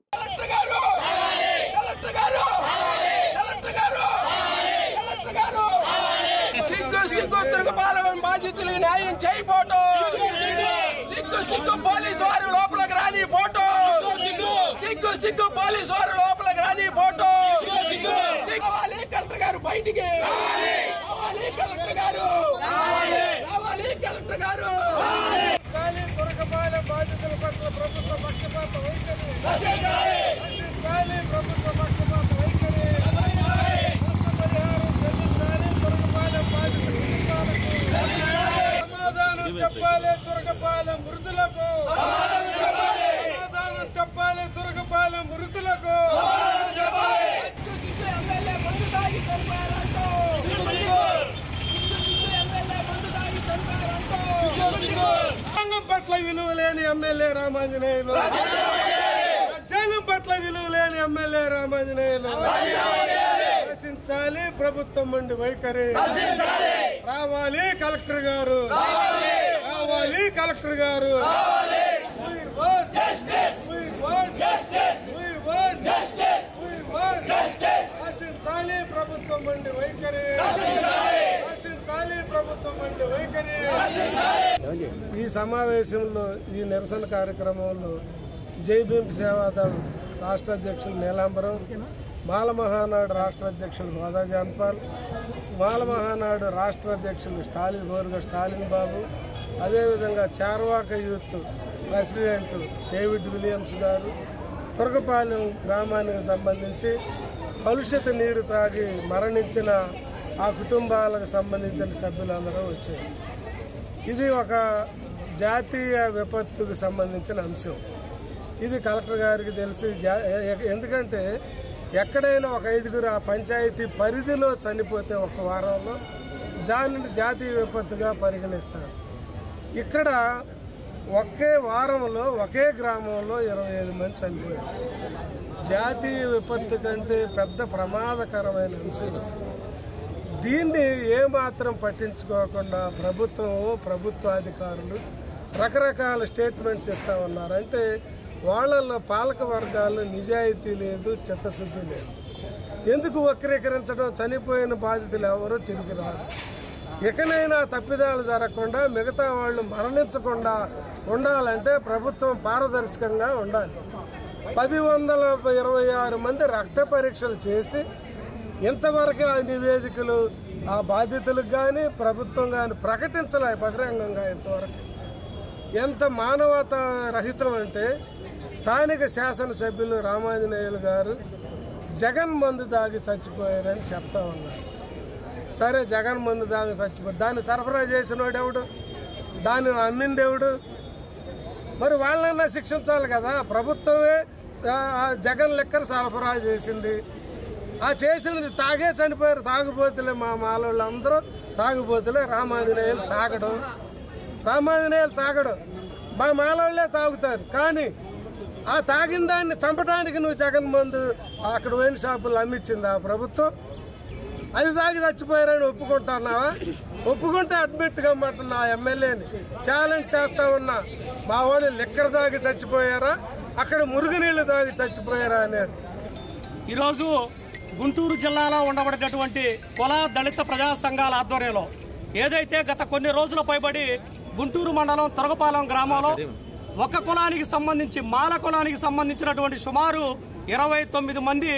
బాధితులు న్యాయం చేయబోటో, సిగ్గు పోలీసు వారు లోపలికి రాని పోటో, సిగ్గు పోలీసు వారు లోపలికి రాని పోటో. రావాలి కలెక్టర్ గారు బయటికి, రావాలి కలెక్టర్ గారు, రావాలి కలెక్టర్ గారు. తురకపాలెం బాధితుల పట్ల ప్రభుత్వ పక్షపాత వైఖరి, ప్రభుత్వ పక్షపాత వైఖరి, తురకపాలెం బాధితుల సమాధానం చెప్పాలి. తురకపాలెం మృతులకు సమాధానం చెప్పాలి. తురకపాలెం మృతులకు రాజ్యాంగం పట్ల విలువ లేని ఎమ్మెల్యే రామాంజనేయులు, రాజ్యాంగం పట్ల విలువ లేని ఎమ్మెల్యే రామాంజనేయులు నశించాలి. ప్రభుత్వం నుండి వైఖరి రావాలి. కలెక్టర్ గారు రావాలి. కలెక్టర్ గారు నశించాలి. ప్రభుత్వం నుండి వైఖరి నశించాలి. ప్రభుత్వం నుండి వైఖరి. ఈ సమావేశంలో ఈ నిరసన కార్యక్రమంలో జై భీమ్ సేవాదళ్ రాష్ట్ర అధ్యక్షులు నీలాంబరం, మాల మహానాడు రాష్ట్ర అధ్యక్షులు గోదా జాన్పాల్, మాల మహానాడు రాష్ట్ర అధ్యక్షులు బోరుగ స్టాలిన్ బాబు, అదేవిధంగా Charvaka youth president David Williams గారు, తురకపాలెం గ్రామానికి సంబంధించి కలుషిత నీరు తాగి మరణించిన ఆ కుటుంబాలకు సంబంధించిన సభ్యులందరూ వచ్చారు. ఇది ఒక జాతీయ విపత్తుకు సంబంధించిన అంశం. ఇది కలెక్టర్ గారికి తెలిసి, ఎందుకంటే ఎక్కడైనా ఒక 5గురు ఆ పంచాయతీ పరిధిలో చనిపోతే ఒక వారంలో దానిని జాతీయ విపత్తుగా పరిగణిస్తారు. ఇక్కడ ఒకే వారంలో ఒకే గ్రామంలో 25 మంది చనిపోయారు. జాతీయ విపత్తు కంటే పెద్ద ప్రమాదకరమైన అంశం. దీన్ని ఏమాత్రం పట్టించుకోకుండా ప్రభుత్వాధికారులు రకరకాల స్టేట్మెంట్స్ ఇస్తా ఉన్నారు. అంటే వాళ్ళల్లో పాలక వర్గాల్లో నిజాయితీ లేదు, చిత్తశుద్ధి లేదు. ఎందుకు వక్రీకరించడం? చనిపోయిన బాధితులు ఎవరో తిరిగి రారు. ఎకనైనా తప్పిదాలు జరగకుండా మిగతా వాళ్ళు మరణించకుండా ఉండాలంటే ప్రభుత్వం పారదర్శకంగా ఉండాలి. 1026 మంది రక్త పరీక్షలు చేసి ఇంతవరకు ఆ నివేదికలు ఆ బాధితులకు కానీ ప్రభుత్వం కానీ ప్రకటించలే బహిరంగంగా. ఇంతవరకు ఎంత మానవతా రహితం అంటే, స్థానిక శాసనసభ్యులు రామాంజనేయులు గారు జగన్ మందు దాగి చచ్చిపోయారని చెప్తా ఉన్నారు. సరే, జగన్ మందు దాగి చచ్చిపోయారు, దాన్ని సరఫరా చేసినోడు ఎవడు? దాన్ని అమ్మింది ఎవడు? మరి వాళ్ళన్నా శిక్షించాలి కదా. ప్రభుత్వమే జగన్ లెక్కను సరఫరా చేసింది. ఆ చేసినది తాగే చనిపోయారు. తాగుబోతులే, మా మాలోళ్ళు అందరూ తాగుబోతులే. రామాంజనేయులు తాగడు, మా మాలోళ్ళే తాగుతారు. కానీ ఆ తాగిన దాన్ని చంపడానికి నువ్వు జగన్ మందు అక్కడ వైన్ షాపులు అమ్మిచ్చింది ఆ ప్రభుత్వం. అది తాగి చచ్చిపోయారని ఒప్పుకుంటున్నావా? ఒప్పుకుంటే అడ్మిట్గా మాట నా ఎమ్మెల్యేని ఛాలెంజ్ చేస్తా ఉన్నా. మా వాళ్ళు లిక్కర్ తాగి చచ్చిపోయారా, అక్కడ మురుగునీళ్లు తాగి చచ్చిపోయారా అనేది. ఈరోజు గుంటూరు జిల్లాలో ఉండబడేటటువంటి కుల దళిత ప్రజా సంఘాల ఆధ్వర్యంలో ఏదైతే గత కొన్ని రోజుల పైబడి గుంటూరు మండలం తురకపాలెం గ్రామంలో ఒక కులానికి సంబంధించి మాల కులానికి సంబంధించినటువంటి సుమారు 29 మంది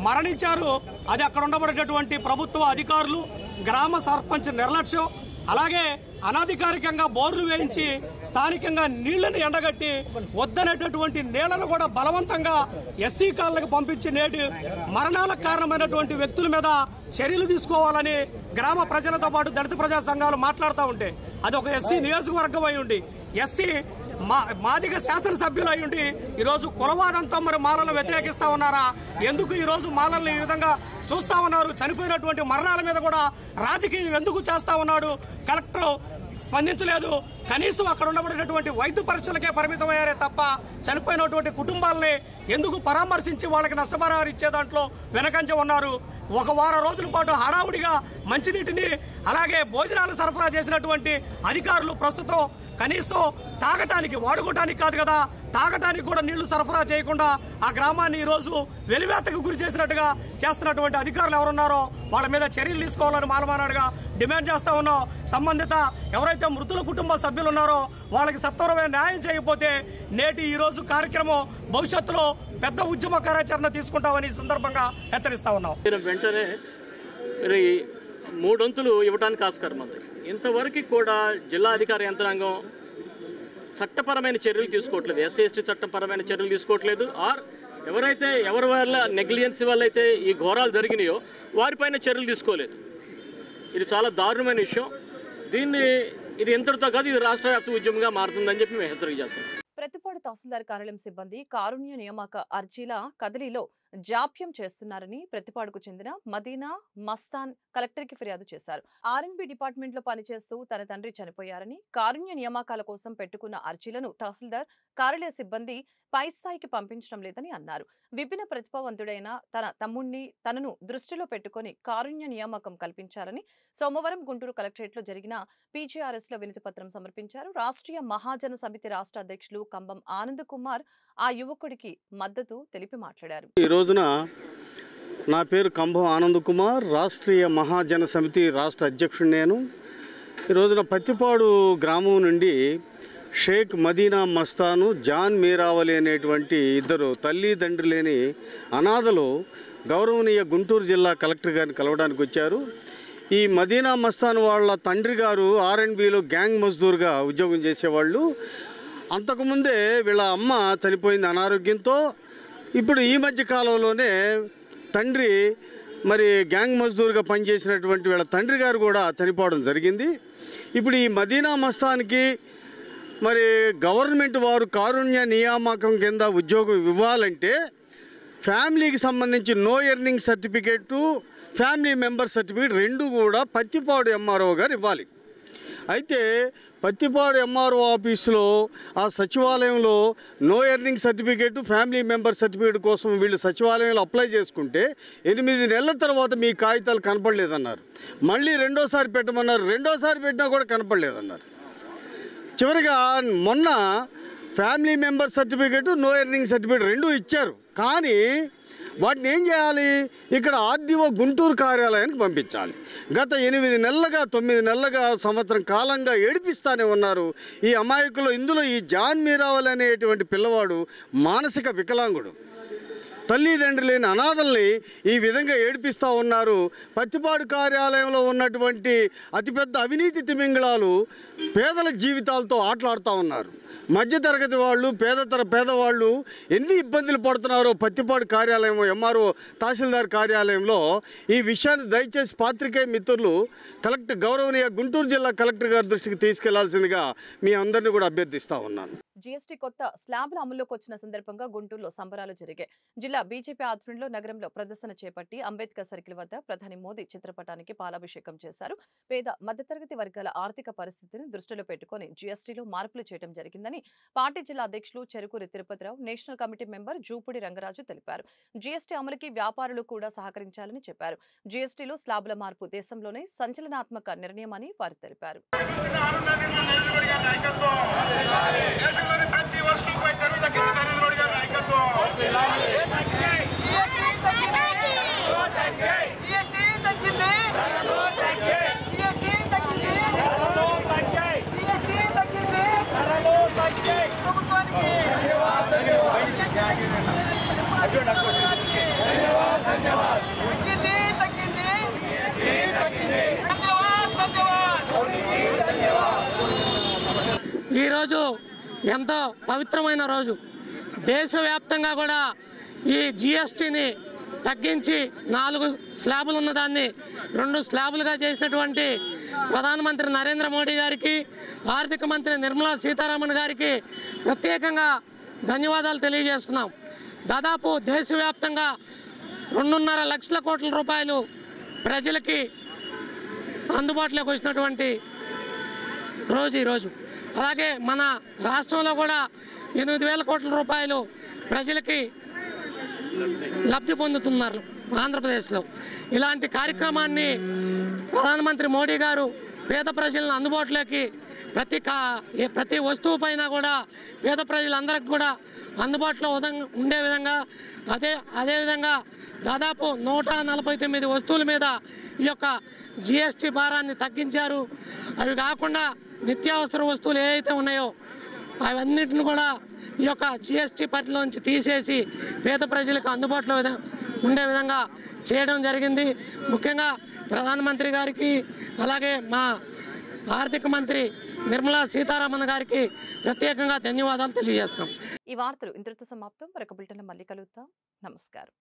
మరణించారు. అది అక్కడ ఉండబడేటటువంటి ప్రభుత్వ అధికారులు, గ్రామ సర్పంచ్ నిర్లక్ష్యం, అలాగే అనధికారికంగా బోర్లు వేయించి స్థానికంగా నీళ్లను ఎండగట్టి వద్దనేటటువంటి నీళ్లను కూడా బలవంతంగా ఎస్సీ కాలనీకి పంపించి నేటి మరణాలకు కారణమైనటువంటి వ్యక్తుల మీద చర్యలు తీసుకోవాలని గ్రామ ప్రజలతో పాటు దళిత ప్రజా సంఘాలు మాట్లాడుతూ ఉంటే, అది ఒక ఎస్సీ నియోజకవర్గం అయి ఉండి, ఎస్సీ మాదిగ శాసనసభ్యులు అయి ఉండి ఈరోజు కులవాదంతో మరి మాలలను వ్యతిరేకిస్తా ఉన్నారా? ఎందుకు ఈరోజు మాలలను ఈ విధంగా చూస్తా ఉన్నారు? చనిపోయినటువంటి మరణాల మీద కూడా రాజకీయం ఎందుకు చేస్తా ఉన్నాడు? కలెక్టర్ స్పందించలేదు. కనీసం అక్కడ ఉండబడినటువంటి వైద్య పరీక్షలకే పరిమితమయ్యారే తప్ప చనిపోయినటువంటి కుటుంబాలని ఎందుకు పరామర్శించి వాళ్ళకి నష్టపరిహారం ఇచ్చే దాంట్లో వెనకంజ ఉన్నారు. ఒక వారం రోజుల పాటు హడావుడిగా మంచినీటిని అలాగే భోజనాలు సరఫరా చేసినటువంటి అధికారులు ప్రస్తుతం కనీసం తాగటానికి, వాడుకోవటానికి కాదు కదా, తాగటానికి కూడా నీళ్లు సరఫరా చేయకుండా ఆ గ్రామాన్ని ఈ రోజు వెలివేతకు గురి చేసినట్టుగా చేస్తున్నటువంటి అధికారులు ఎవరున్నారో వాళ్ళ మీద చర్యలు తీసుకోవాలని మాలమానాడుగా డిమాండ్ చేస్తా ఉన్నాం. సంబంధిత ఎవరైతే మృతుల కుటుంబ సభ్యులు ఉన్నారో వాళ్ళకి సత్వరమైన న్యాయం చేయకపోతే నేటి ఈ రోజు కార్యక్రమం భవిష్యత్తులో పెద్ద ఉద్యమ కార్యాచరణ తీసుకుంటామని సందర్భంగా హెచ్చరిస్తా ఉన్నాం. వెంటనే 3 వంతులు ఇవ్వడానికి ఆస్కారం ఉంది. ఇంతవరకు కూడా జిల్లా అధికార యంత్రాంగం చట్టపరమైన చర్యలు తీసుకోవట్లేదు. ఎస్సీ ఎస్టీ చట్టపరమైన చర్యలు తీసుకోవట్లేదు. ఎవరైతే ఎవరి వల్ల నెగ్లిజెన్సీ వల్ల అయితే ఈ ఘోరాలు జరిగినాయో వారిపైన చర్యలు తీసుకోలేదు. ఇది చాలా దారుణమైన విషయం. ఇది ఎంతటితో కాదు, ఇది రాష్ట్ర వ్యాప్త ఉద్యమంగా మారుతుందని చెప్పి మేము హెచ్చరిక చేస్తాం. ప్రతిపాడు తహసీల్దార్ కార్యాలయం సిబ్బంది కారుణ్య నియామక అర్జీల కదిలీలో జాప్యం చేస్తున్నారని ప్రతిపాడుకు చెందిన మదీనా మస్తాన్ కలెక్టర్కి ఫిర్యాదు చేశారు. ఆర్ఎన్బి డిపార్ట్మెంట్ లో పనిచేస్తూ తన తండ్రి చనిపోయారని కారుణ్య నియామకాల కోసం పెట్టుకున్న అర్జీలను తహసీల్దార్ కార్యాలయ సిబ్బంది పై స్థాయికి పంపించడం లేదని అన్నారు. విభిన్న ప్రతిభావంతుడైన తన తమ్ముణ్ణి తనను దృష్టిలో పెట్టుకుని కారుణ్య నియామకం కల్పించాలని సోమవారం గుంటూరు కలెక్టరేట్ లో జరిగిన పీజీఆర్ఎస్ లో వినతి పత్రం సమర్పించారు. రాష్ట్రీయ మహాజన సమితి రాష్ట్ర అధ్యక్షులు కంబం ఆనంద్ కుమార్ ఆ యువకుడికి మద్దతు తెలిపి మాట్లాడారు. ఈ రోజున నా పేరు కంబం ఆనంద్ కుమార్, రాష్ట్రీయ మహాజన సమితి రాష్ట్ర అధ్యక్షుడు నేను. ఈ రోజున పత్తిపాడు గ్రామం నుండి షేక్ మదీనా మస్తాను, జాన్ మీరావలి అనేటువంటి ఇద్దరు తల్లిదండ్రులు లేని అనాథలు గౌరవనీయ గుంటూరు జిల్లా కలెక్టర్ గారిని కలవడానికి వచ్చారు. ఈ మదీనా మస్తాన్ వాళ్ళ తండ్రి గారు ఆర్ఎన్బిలో గ్యాంగ్ మజ్దూర్గా ఉద్యోగం చేసేవాళ్ళు. అంతకుముందే వీళ్ళ అమ్మ చనిపోయింది అనారోగ్యంతో. ఇప్పుడు ఈ మధ్య కాలంలోనే తండ్రి మరి గ్యాంగ్ మజ్దూర్గా పనిచేసినటువంటి వీళ్ళ తండ్రి గారు కూడా చనిపోవడం జరిగింది. ఇప్పుడు ఈ మదీనా మస్తాన్కి మరి గవర్నమెంట్ వారు కారుణ్య నియామకం కింద ఉద్యోగం ఇవ్వాలంటే ఫ్యామిలీకి సంబంధించి no earning certificate, family member certificate రెండు కూడా పత్తిపాడు ఎంఆర్ఓ గారు ఇవ్వాలి. అయితే పత్తిపాడు ఎంఆర్ఓ ఆఫీసులో ఆ సచివాలయంలో no earning certificate, family member certificate కోసం వీళ్ళు సచివాలయంలో అప్లై చేసుకుంటే 8 నెలల తర్వాత మీ కాగితాలు కనపడలేదన్నారు. మళ్ళీ రెండోసారి పెట్టమన్నారు, రెండోసారి పెట్టినా కూడా కనపడలేదన్నారు. చివరిగా మొన్న family member certificate, no earning certificate రెండు ఇచ్చారు. కానీ వాటిని ఏం చేయాలి? ఇక్కడ ఆర్డీఓ గుంటూరు కార్యాలయానికి పంపించాలి. గత 8 నెలలుగా 9 నెలలుగా సంవత్సరం కాలంగా ఏడిపిస్తానే ఉన్నారు ఈ అమాయకులు. ఇందులో ఈ జాన్ మీరావల్ అనేటువంటి పిల్లవాడు మానసిక వికలాంగుడు. తల్లిదండ్రులు లేని అనాథల్ని ఈ విధంగా ఏడిపిస్తూ ఉన్నారు. పత్తిపాడు కార్యాలయంలో ఉన్నటువంటి అతిపెద్ద అవినీతి తిమింగళాలు పేదల జీవితాలతో ఆటలాడుతూ ఉన్నారు. మధ్యతరగతి వాళ్ళు, పేదవాళ్ళు ఎన్ని ఇబ్బందులు పడుతున్నారో పత్తిపాడు కార్యాలయం, ఎంఆర్ఓ తహసీల్దార్ కార్యాలయంలో ఈ విషయాన్ని దయచేసి పాత్రికేయ మిత్రులు గౌరవనీయ గుంటూరు జిల్లా కలెక్టర్ గారి దృష్టికి తీసుకెళ్లాల్సిందిగా మీ అందరినీ కూడా అభ్యర్థిస్తా ఉన్నాను. జీఎస్టీ కొత్త స్లాబ్ల అమల్లోకి వచ్చిన సందర్భంగా గుంటూరులో సంబరాలు జరిగాయి. జిల్లా బీజేపీ ఆధ్వర్యంలో నగరంలో ప్రదర్శన చేపట్టి అంబేద్కర్ సర్కిల్ వద్ద ప్రధాని మోదీ చిత్రపటానికి పాలాభిషేకం చేశారు. పేద మధ్యతరగతి వర్గాల ఆర్థిక పరిస్థితిని దృష్టిలో పెట్టుకుని జీఎస్టీలో మార్పులు చేయడం జరిగిందని పార్టీ జిల్లా అధ్యక్షులు Cherukuri Tirupathirao, national committee member Jupudi Rangaraju తెలిపారు. జీఎస్టీ అమలుకి వ్యాపారులు కూడా సహకరించాలని చెప్పారు. జీఎస్టీలో స్లాబ్ల మార్పు దేశంలోనే సంచలనాత్మక నిర్ణయమని వారు తెలిపారు. ఈరోజు ఎంతో పవిత్రమైన రోజు. దేశవ్యాప్తంగా కూడా ఈ జిఎస్టీని తగ్గించి 4 స్లాబులు ఉన్నదాన్ని 2 స్లాబులుగా చేసినటువంటి ప్రధానమంత్రి నరేంద్ర మోడీ గారికి, ఆర్థిక మంత్రి నిర్మలా సీతారామన్ గారికి ప్రత్యేకంగా ధన్యవాదాలు తెలియజేస్తున్నాం. దాదాపు దేశవ్యాప్తంగా 2.5 లక్షల కోట్ల రూపాయలు ప్రజలకి అందుబాటులోకి వచ్చినటువంటి రోజు ఈరోజు. అలాగే మన రాష్ట్రంలో కూడా 8,000 కోట్ల రూపాయలు ప్రజలకి లబ్ధి పొందుతున్నారు ఆంధ్రప్రదేశ్లో. ఇలాంటి కార్యక్రమాన్ని ప్రధానమంత్రి మోడీ గారు పేద ప్రజలను అందుబాటులోకి ప్రతి వస్తువు పైన కూడా పేద ప్రజలందరికీ కూడా అందుబాటులో ఉండే విధంగా అదేవిధంగా దాదాపు 149 వస్తువుల మీద ఈ యొక్క జిఎస్టీ భారాన్ని తగ్గించారు. అవి కాకుండా నిత్యావసర వస్తువులు ఏవైతే ఉన్నాయో అవన్నిటిని కూడా ఈ యొక్క జిఎస్టీ పరిధిలోంచి తీసేసి పేద ప్రజలకు అందుబాటులో ఉండే విధంగా చేయడం జరిగింది. ముఖ్యంగా ప్రధానమంత్రి గారికి అలాగే మా ఆర్థిక మంత్రి నిర్మలా సీతారామన్ గారికి ప్రత్యేకంగా ధన్యవాదాలు తెలియజేస్తాం. ఈ వార్తలు ఇంతటితో సమాప్తం. మరొక బులెటిన్లో మళ్ళీ కలుద్దాం. నమస్కారం.